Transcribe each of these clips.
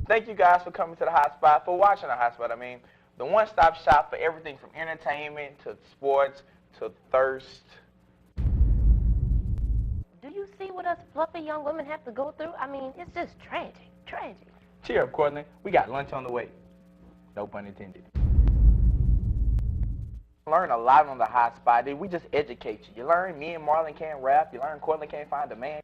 Thank you guys for coming to the Hotspot, for watching the Hotspot. I mean, the one-stop shop for everything from entertainment to sports to thirst. Do you see what us fluffy young women have to go through? I mean, it's just tragic, tragic. Cheer up, Courtney. We got lunch on the way. No pun intended. Learn a lot on the Hotspot. We just educate you. You learn me and Marlon can't rap. You learn Courtney can't find a man.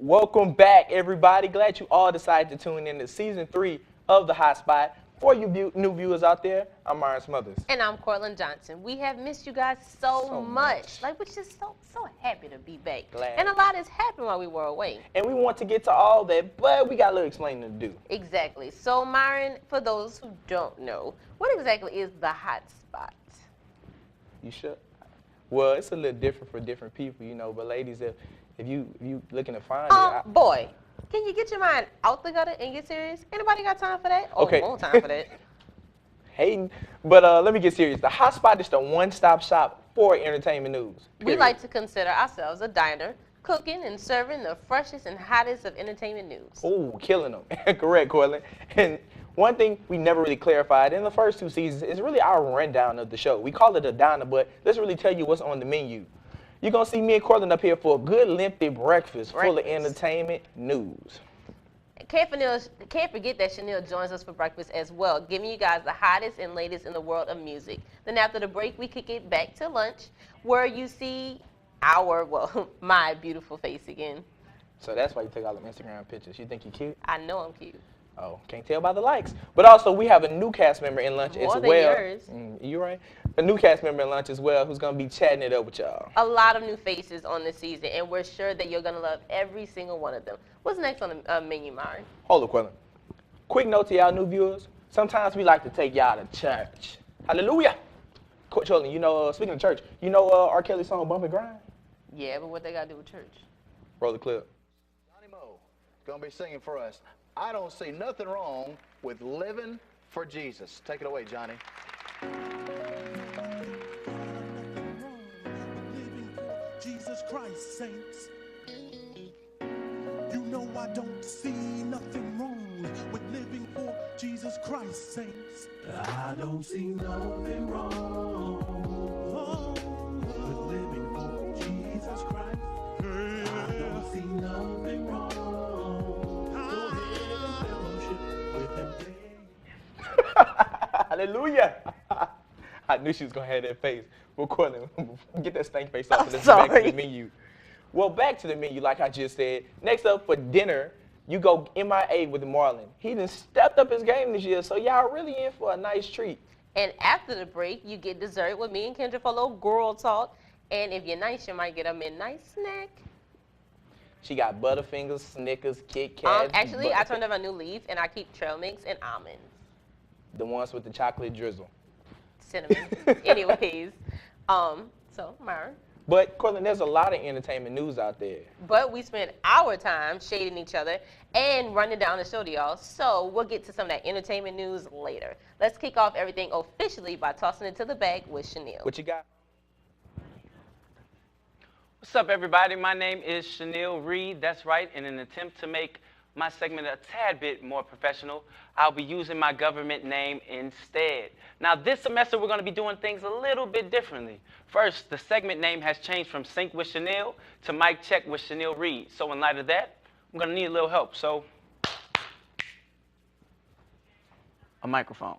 Welcome back, everybody. Glad you all decided to tune in to Season 3 of The Hotspot. For you new viewers out there, I'm Myron Smothers. And I'm Cortland Johnson. We have missed you guys so much. Like, we're just so happy to be back. Glad. And a lot has happened while we were away. And we want to get to all that, but we got a little explaining to do. Exactly. So, Myron, for those who don't know, what exactly is The Hotspot? You sure? Well, it's a little different for different people, you know, but ladies, if you looking to find it, boy, can you get your mind out the gutter and get serious? Anybody got time for that? Okay. Won't time for that. Hating, but let me get serious. The Hotspot is the one-stop shop for entertainment news. We like to consider ourselves a diner, cooking and serving the freshest and hottest of entertainment news. Oh, killing them. Correct, Cortland. And one thing we never really clarified in the first 2 seasons is really our rundown of the show. We call it a diner, but let's really tell you what's on the menu. You're going to see me and Cortland up here for a good lengthy breakfast full of entertainment news. Can't forget that Chanel joins us for breakfast as well, giving you guys the hottest and latest in the world of music. Then after the break, we could get back to lunch, where you see my beautiful face again. So that's why you take all them Instagram pictures. You think you're cute? I know I'm cute. Oh, can't tell by the likes. But also, we have a new cast member in lunch as well. More than yours. You right? A new cast member in lunch as well who's going to be chatting it up with y'all. A lot of new faces on this season, and we're sure that you're going to love every single one of them. What's next on the menu, Myron? Hold up, Quillen. Quick note to y'all new viewers. Sometimes we like to take y'all to church. Hallelujah. Children, you know, speaking of church, you know R. Kelly's song Bump and Grind? Yeah, but what they got to do with church? Roll the clip. Johnny Moe going to be singing for us. I don't see nothing wrong with living for Jesus. Take it away, Johnny. Living for Jesus Christ, saints. You know I don't see nothing wrong with living for Jesus Christ, saints. I don't see nothing wrong with living for Jesus Christ. I don't see nothing wrong. Hallelujah. I knew she was going to have that face. Well, Courtney, get that stank face off and let's sorry. get back to the menu. Well, back to the menu, like I just said. Next up for dinner, you go MIA with Marlon. He done stepped up his game this year, so y'all really in for a nice treat. And after the break, you get dessert with me and Kendra for a little girl talk. And if you're nice, you might get a midnight snack. She got Butterfingers, Snickers, Kit Kats. Actually, I turned up a new leaf, and I keep trail mix and almonds. The ones with the chocolate drizzle. Cinnamon. Anyways, so, Myron. But, Cortland, there's a lot of entertainment news out there. But we spent our time shading each other and running down the show to y'all. So we'll get to some of that entertainment news later. Let's kick off everything officially by tossing it to the bag with Chanel. What you got? What's up, everybody? My name is Chanel Reed. That's right. In an attempt to make my segment a tad bit more professional, I'll be using my government name instead. Now, this semester, we're going to be doing things a little bit differently. First, the segment name has changed from Sync with Chanel to Mic Check with Chanel Reed. So in light of that, I'm going to need a little help. So, a microphone.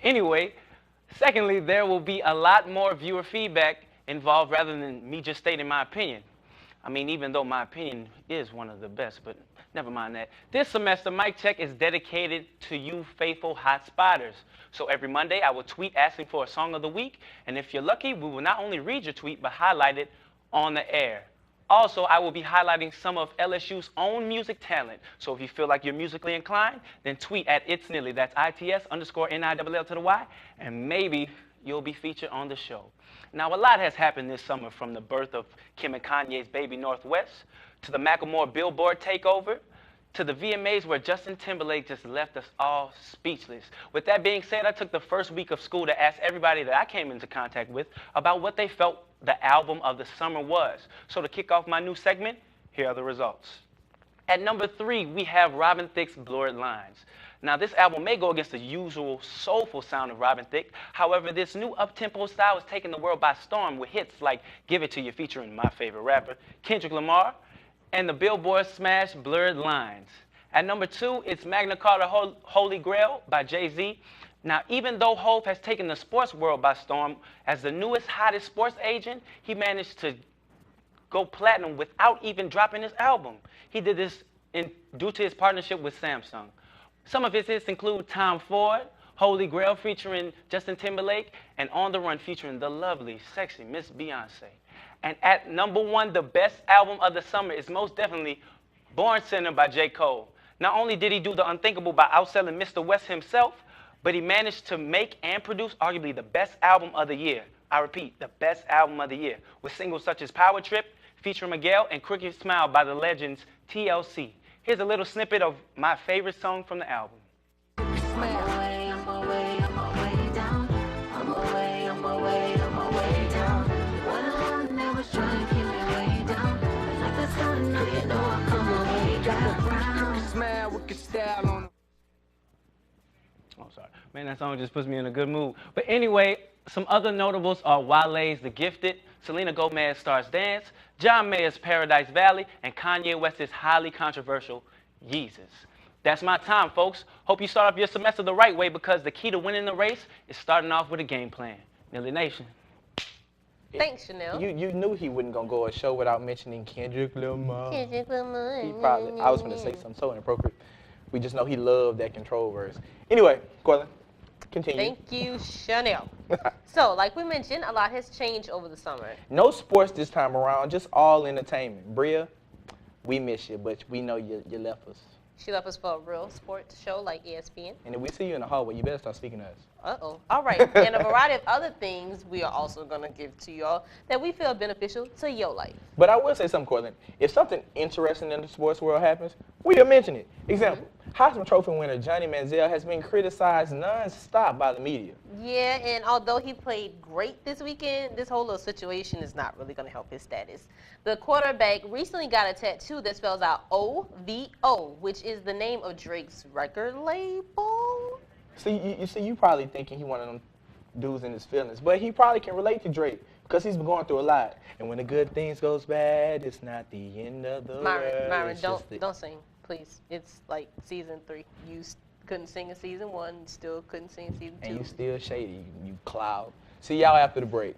Anyway, secondly, there will be a lot more viewer feedback involved rather than me just stating my opinion. I mean, even though my opinion is one of the best, but never mind that. This semester, Mic Check is dedicated to you faithful hot spotters. So every Monday, I will tweet asking for a song of the week, and if you're lucky, we will not only read your tweet, but highlight it on the air. Also, I will be highlighting some of LSU's own music talent. So if you feel like you're musically inclined, then tweet at itsnilly. That's ITS_NILL to the Y, and maybe you'll be featured on the show. Now, a lot has happened this summer, from the birth of Kim and Kanye's Baby Northwest, to the Macklemore Billboard takeover, to the VMAs where Justin Timberlake just left us all speechless. With that being said, I took the first week of school to ask everybody that I came into contact with about what they felt the album of the summer was. So to kick off my new segment, here are the results. At number 3, we have Robin Thicke's Blurred Lines. Now, this album may go against the usual soulful sound of Robin Thicke. However, this new up-tempo style is taking the world by storm with hits like Give It To You featuring my favorite rapper, Kendrick Lamar, and the Billboard smash Blurred Lines. At number 2, it's Magna Carta Holy Grail by Jay-Z. Now, even though Hov has taken the sports world by storm as the newest, hottest sports agent, he managed to go platinum without even dropping his album. He did this due to his partnership with Samsung. Some of his hits include Tom Ford, Holy Grail featuring Justin Timberlake, and On the Run featuring the lovely, sexy Miss Beyonce. And at number 1, the best album of the summer is most definitely Born Sinner by J. Cole. Not only did he do the unthinkable by outselling Mr. West himself, but he managed to make and produce arguably the best album of the year. I repeat, the best album of the year, with singles such as Power Trip, featuring Miguel, and Crooked Smile by the legends TLC. Here's a little snippet of my favorite song from the album. Oh, sorry. Man, that song just puts me in a good mood. But anyway, some other notables are Wale's The Gifted, Selena Gomez's Stars Dance, John Mayer's Paradise Valley, and Kanye West's highly controversial Yeezus. That's my time, folks. Hope you start off your semester the right way, because the key to winning the race is starting off with a game plan. Nilly Nation. Thanks, Chanel. You knew he wasn't gonna go a show without mentioning Kendrick Lamar. Kendrick Lamar. He probably. I was gonna say something so inappropriate. We just know he loved that control verse. Anyway, Corlin, continue. Thank you, Chanel. So, like we mentioned, a lot has changed over the summer. No sports this time around, just all entertainment. Bria, we miss you, but we know you left us. She left us for a real sports show like ESPN. And if we see you in the hallway, you better start speaking to us. Uh-oh. All right. And a variety of other things we are also going to give to y'all that we feel beneficial to your life. But I will say something, Corlin. If something interesting in the sports world happens, we'll mention it. Example, Heisman Trophy winner Johnny Manziel has been criticized non-stop by the media. Yeah, and although he played great this weekend, this whole little situation is not really going to help his status. The quarterback recently got a tattoo that spells out OVO, which is the name of Drake's record label. See, you probably thinking he one of them dudes in his feelings, but he probably can relate to Drake because he's been going through a lot. And when the good things goes bad, it's not the end of the world. Myron, don't sing, please. It's like season 3. You couldn't sing in season 1, still couldn't sing in season 2. And you still shady, you cloud. See y'all after the break.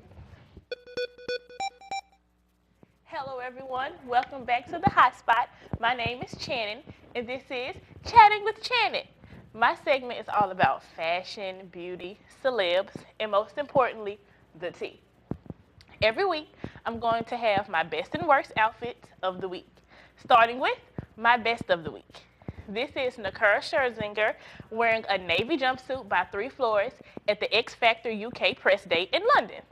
Hello everyone, welcome back to the Hot Spot. My name is Channing, and this is Chatting with Channing. My segment is all about fashion, beauty, celebs, and most importantly, the tea. Every week, I'm going to have my best and worst outfits of the week, starting with my best of the week. This is Nakura Scherzinger wearing a navy jumpsuit by 3 Floors at the X Factor UK press date in London.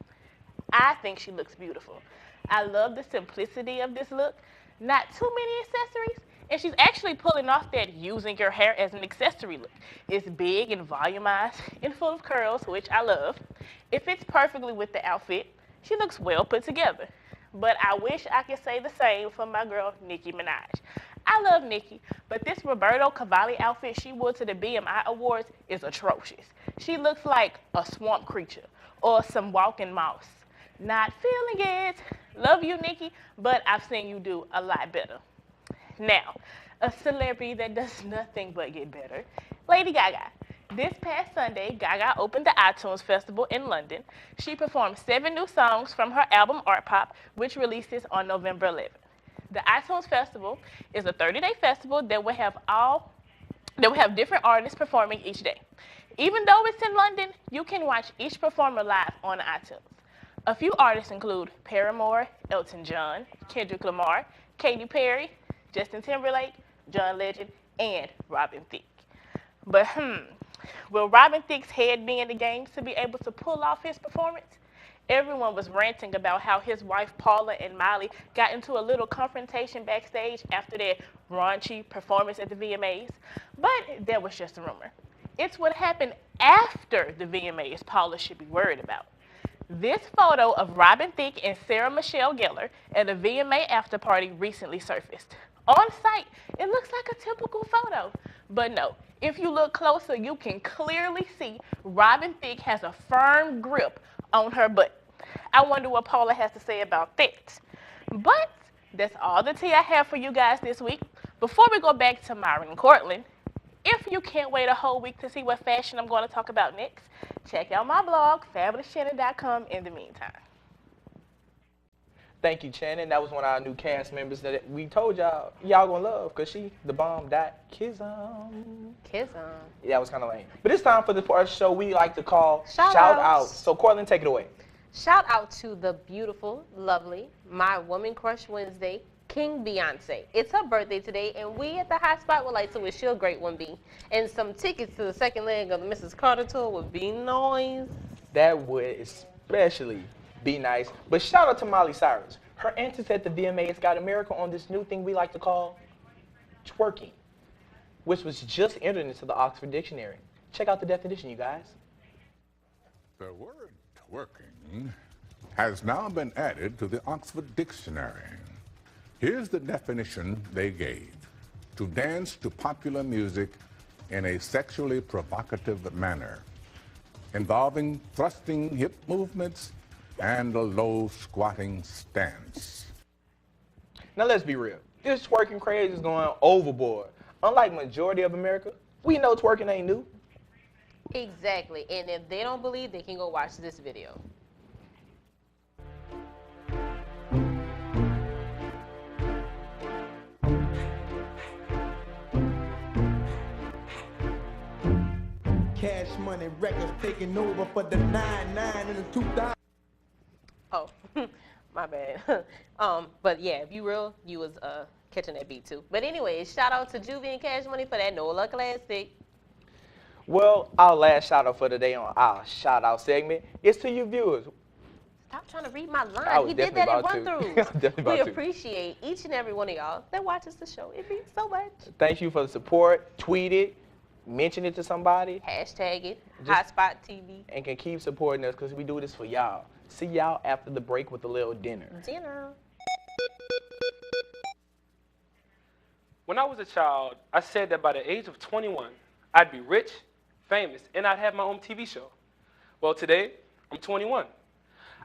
I think she looks beautiful. I love the simplicity of this look, not too many accessories, and she's actually pulling off that using your hair as an accessory look. It's big and volumized and full of curls, which I love. It fits perfectly with the outfit. She looks well put together. But I wish I could say the same for my girl, Nicki Minaj. I love Nicki, but this Roberto Cavalli outfit she wore to the BMI Awards is atrocious. She looks like a swamp creature or some walking mouse. Not feeling it. Love you, Nicki, but I've seen you do a lot better. Now, a celebrity that does nothing but get better, Lady Gaga. This past Sunday, Gaga opened the iTunes Festival in London. She performed 7 new songs from her album Art Pop, which releases on November 11th. The iTunes Festival is a 30-day festival that will have different artists performing each day. Even though it's in London, you can watch each performer live on iTunes. A few artists include Paramore, Elton John, Kendrick Lamar, Katy Perry, Justin Timberlake, John Legend, and Robin Thicke. But Will Robin Thicke's head be in the games to be able to pull off his performance? Everyone was ranting about how his wife Paula and Miley got into a little confrontation backstage after their raunchy performance at the VMAs, but that was just a rumor. It's what happened after the VMAs Paula should be worried about. This photo of Robin Thicke and Sarah Michelle Gellar at a VMA after party recently surfaced. On site, it looks like a typical photo, but no. If you look closer, you can clearly see Robin Thicke has a firm grip on her butt. I wonder what Paula has to say about that. But that's all the tea I have for you guys this week. Before we go back to Myron and Cortland, if you can't wait a whole week to see what fashion I'm going to talk about next, check out my blog, FabulousShannon.com in the meantime. Thank you, Shannon. That was one of our new cast members that we told y'all gonna love, because she the bomb. Kism. That was kind of lame. But it's time for the part of the show we like to call Shout Out. So, Cortland, take it away. Shout out to the beautiful, lovely, my Woman Crush Wednesday, King Beyonce. It's her birthday today, and we at the Hot Spot would like to wish you a great one, B. And some tickets to the second leg of the Mrs. Carter tour would be nice. That would especially be nice. But shout out to Miley Cyrus. Her entrance at the VMAs got America on this new thing we like to call twerking, which was just entered into the Oxford Dictionary. Check out the definition, you guys. The word twerking has now been added to the Oxford Dictionary. Here's the definition they gave: to dance to popular music in a sexually provocative manner, involving thrusting hip movements and a low squatting stance. Now let's be real. This twerking craze is going overboard. Unlike majority of America, we know twerking ain't new. Exactly. And if they don't believe, they can go watch this video. Cash Money Records taking over for the 99 and the 2000. Oh, my bad. But yeah, if you real, you was catching that beat too. But anyways, shout out to Juvie and Cash Money for that NOLA Classic. Well, our last shout out for today on our shout out segment is to you viewers. Stop trying to read my I line. was He did definitely that in about run to. through. I was definitely We about to. appreciate each and every one of y'all that watches the show. It means so much. Thank you for the support. Tweet it, mention it to somebody, Hashtag it, Just- Hotspot TV. and can keep supporting us because we do this for y'all. See y'all after the break with a little dinner. Dinner. When I was a child, I said that by the age of 21, I'd be rich, famous, and I'd have my own TV show. Well, today, I'm 21.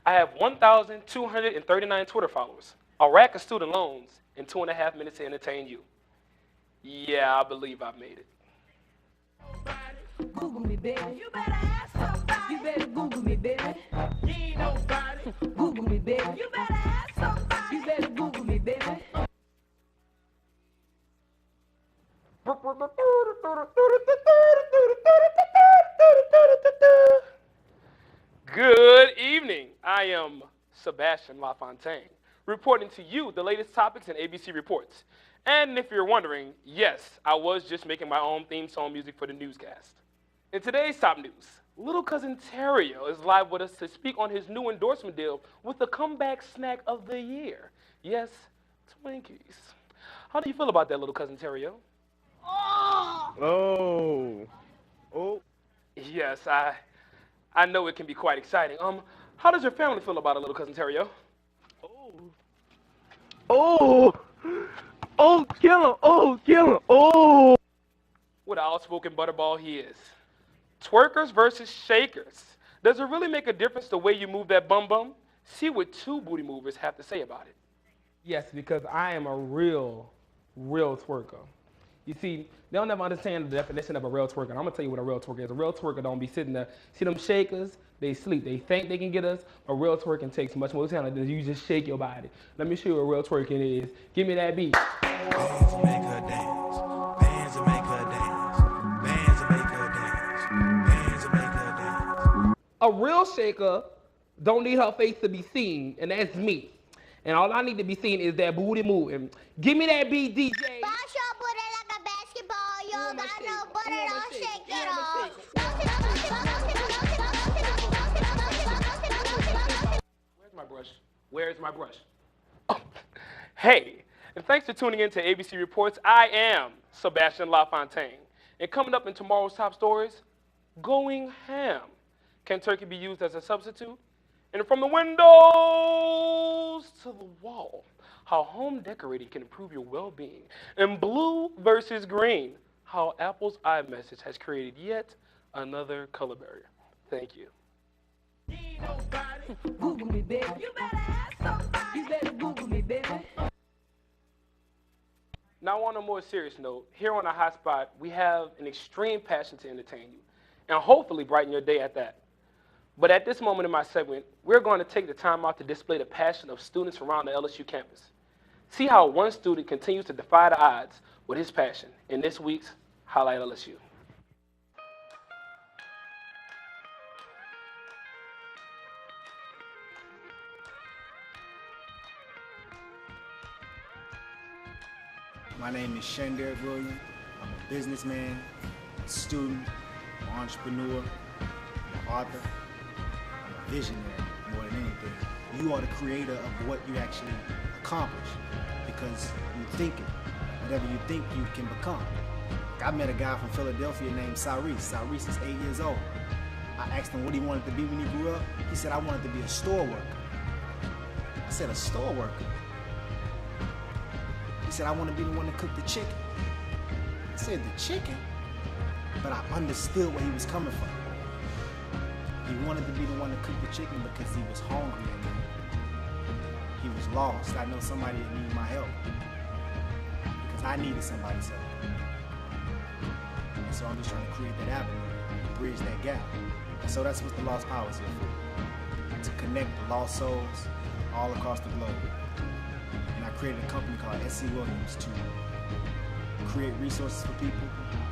I have 1,239 Twitter followers, a rack of student loans, and 2.5 minutes to entertain you. Yeah, I believe I've made it. Google me, baby. You better ask somebody. You better Google me, baby. You ain't nobody. Google me, baby. You better ask somebody. You better Google me, baby. Good evening. I am Sebastian LaFontaine, reporting to you the latest topics in ABC Reports. And if you're wondering, yes, I was just making my own theme song music for the newscast. In today's top news, Little Cousin Terrio is live with us to speak on his new endorsement deal with the comeback snack of the year. Yes, Twinkies. How do you feel about that, Little Cousin Terrio? Oh. Yes, I know it can be quite exciting. How does your family feel about it, Little Cousin Terrio? Kill him. What an outspoken butterball he is. Twerkers versus shakers. Does it really make a difference the way you move that bum bum? See what two booty movers have to say about it. Yes, because I am a real twerker. You see, they don't ever understand the definition of a real twerker. I'm gonna tell you what a real twerker is. A real twerker don't be sitting there. See them shakers? They sleep. They think they can get us. A real twerking takes much more talent than you just shake your body. Let me show you what real twerking is. Give me that beat. Bands make her dance. Bands make her dance. Bands make her dance. Bands make her dance. A real shaker don't need her face to be seen, and that's me. And all I need to be seen is that booty moving. Give me that beat, DJ. Bash up with it like a basketball, yo. Got no butter, don't shake it off. Where's my brush? Where's my brush? Oh, hey, and thanks for tuning in to ABC Reports. I am Sebastian LaFontaine. And coming up in tomorrow's top stories, going ham. Can turkey be used as a substitute? And from the windows to the wall, how home decorating can improve your well-being. And blue versus green, how Apple's iMessage has created yet another color barrier. Thank you. Google me, baby. You better ask somebody. You better Google me, baby. Now, on a more serious note, here on the Hotspot, we have an extreme passion to entertain you and hopefully brighten your day at that. But at this moment in my segment, we're going to take the time out to display the passion of students around the LSU campus. See how one student continues to defy the odds with his passion in this week's Highlight LSU. My name is Shanderick Williams. I'm a businessman, a student, an entrepreneur, an author. I'm a visionary more than anything. You are the creator of what you actually accomplish because you think it. Whatever you think, you can become. I met a guy from Philadelphia named Cyrese. Cyrese is 8 years old. I asked him what he wanted to be when he grew up. He said, I wanted to be a store worker. I said, a store worker? He said, I want to be the one to cook the chicken. I said, the chicken? But I understood where he was coming from. He wanted to be the one to cook the chicken because he was hungry and he was lost. I know somebody that needed my help because I needed somebody's help. And so I'm just trying to create that avenue, bridge that gap. And so that's what the Lost Power is here for, to connect the lost souls all across the globe. And I created a company called SC Williams to create resources for people,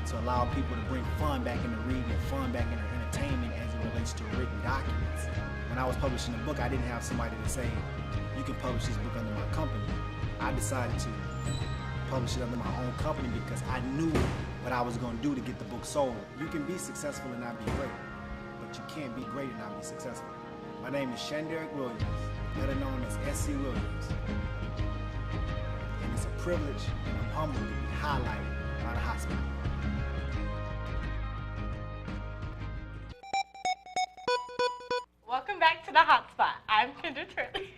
to allow people to bring fun back into reading and fun back into entertainment as it relates to written documents. When I was publishing the book, I didn't have somebody to say, you can publish this book under my company. I decided to publish it under my own company because I knew what I was going to do to get the book sold. You can be successful and not be great, but you can't be great and not be successful. My name is Shanderick Williams, better known as SC Williams. And it's a privilege and I'm humbled to be highlighted by the hospital. Welcome back to the Hotspot. I'm Kendra Turley.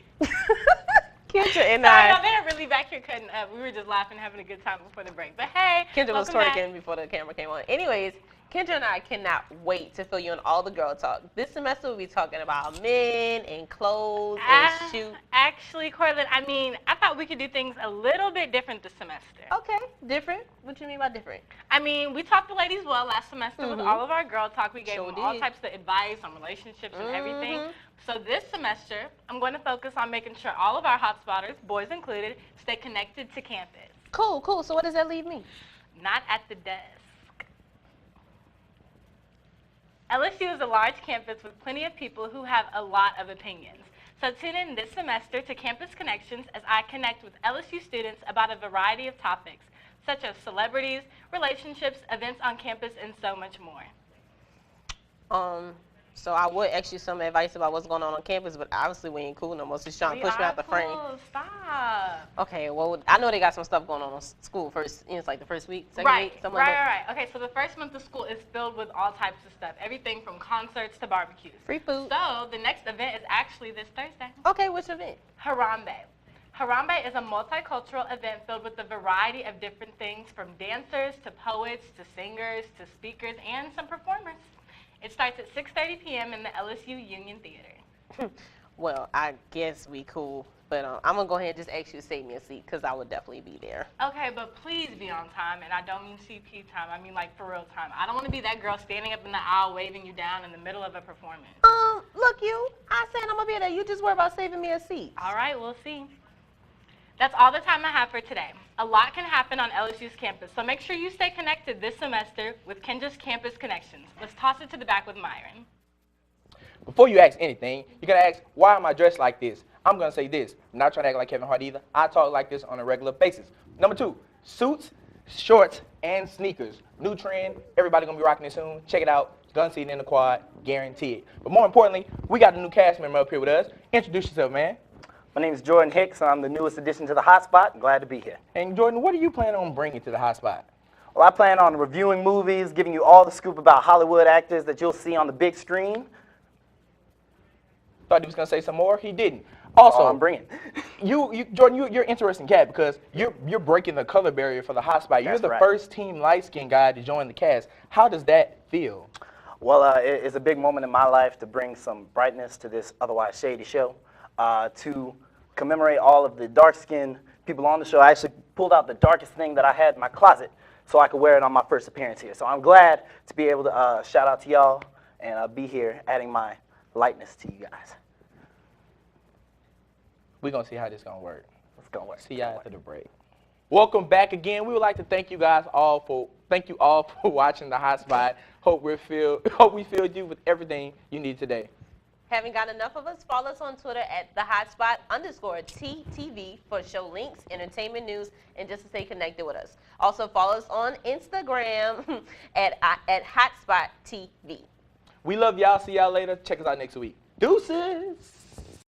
Kendra and Sorry, I. y'all, they're really back here cutting up. We were just laughing, having a good time before the break. But hey, Kendra was welcome back. twerking before the camera came on. Anyways, Kendra and I cannot wait to fill you in all the girl talk. This semester we'll be talking about men and clothes and shoes. Actually, Corlin, I mean, I thought we could do things a little bit different this semester. Okay, different? What do you mean by different? I mean, we talked to ladies well last semester with all of our girl talk. We gave Sure them all did. types of advice on relationships and everything. So this semester, I'm going to focus on making sure all of our hotspotters, boys included, stay connected to campus. Cool, cool. So what does that leave me? Not at the desk. LSU is a large campus with plenty of people who have a lot of opinions. So tune in this semester to Campus Connections as I connect with LSU students about a variety of topics, such as celebrities, relationships, events on campus, and so much more. So I would ask you some advice about what's going on campus, but obviously we ain't cool no more. So you're trying to push me out the frame. Stop. Okay, well, I know they got some stuff going on school first. It's like the first week, second Right, week, something like that. right. Okay, so the first month of school is filled with all types of stuff, everything from concerts to barbecues. Free food. So the next event is actually this Thursday. Okay, which event? Harambe. Harambe is a multicultural event filled with a variety of different things, from dancers to poets to singers to speakers and some performers. It starts at 6:30 p.m. in the LSU Union Theater. Well, I guess we cool, but I'm going to go ahead and just ask you to save me a seat because I would definitely be there. Okay, but please be on time, and I don't mean CP time. I mean like for real time. I don't want to be that girl standing up in the aisle waving you down in the middle of a performance. Look, I said I'm going to be there. You just worry about saving me a seat. All right, we'll see. That's all the time I have for today. A lot can happen on LSU's campus, so make sure you stay connected this semester with Kendra's Campus Connections. Let's toss it to the back with Myron. Before you ask anything, you're going to ask, why am I dressed like this? I'm going to say this. I'm not trying to act like Kevin Hart either. I talk like this on a regular basis. Number two, suits shorts, and sneakers. New trend. Everybody gonna be rocking it soon. Check it out. Gonna see it in the quad. Guarantee it. But more importantly, we got a new cast member up here with us. Introduce yourself, man. My name is Jordan Hicks, and I'm the newest addition to the Hotspot. Glad to be here. And Jordan, what are you planning on bringing to the Hotspot? Well, I plan on reviewing movies, giving you all the scoop about Hollywood actors that you'll see on the big screen. Thought he was gonna say some more. He didn't. Also, I'm bringing. Jordan, you're an interesting cat because you're breaking the color barrier for the Hotspot. You're That's the right. first team light-skinned guy to join the cast. How does that feel? Well, it's a big moment in my life to bring some brightness to this otherwise shady show. To commemorate all of the dark-skinned people on the show, I actually pulled out the darkest thing that I had in my closet so I could wear it on my first appearance here. So I'm glad to be able to shout out to y'all and be here adding my lightness to you guys. We're going to see how this is going to work. It's going to work. See y'all after the break. Welcome back again. We would like to thank you all for watching the Hotspot. Hope we filled you with everything you need today. Haven't got enough of us? Follow us on Twitter at @thehotspot_TTV for show links, entertainment news, and just to stay connected with us. Also follow us on Instagram at @HotspotTV. We love y'all. See y'all later. Check us out next week. Deuces.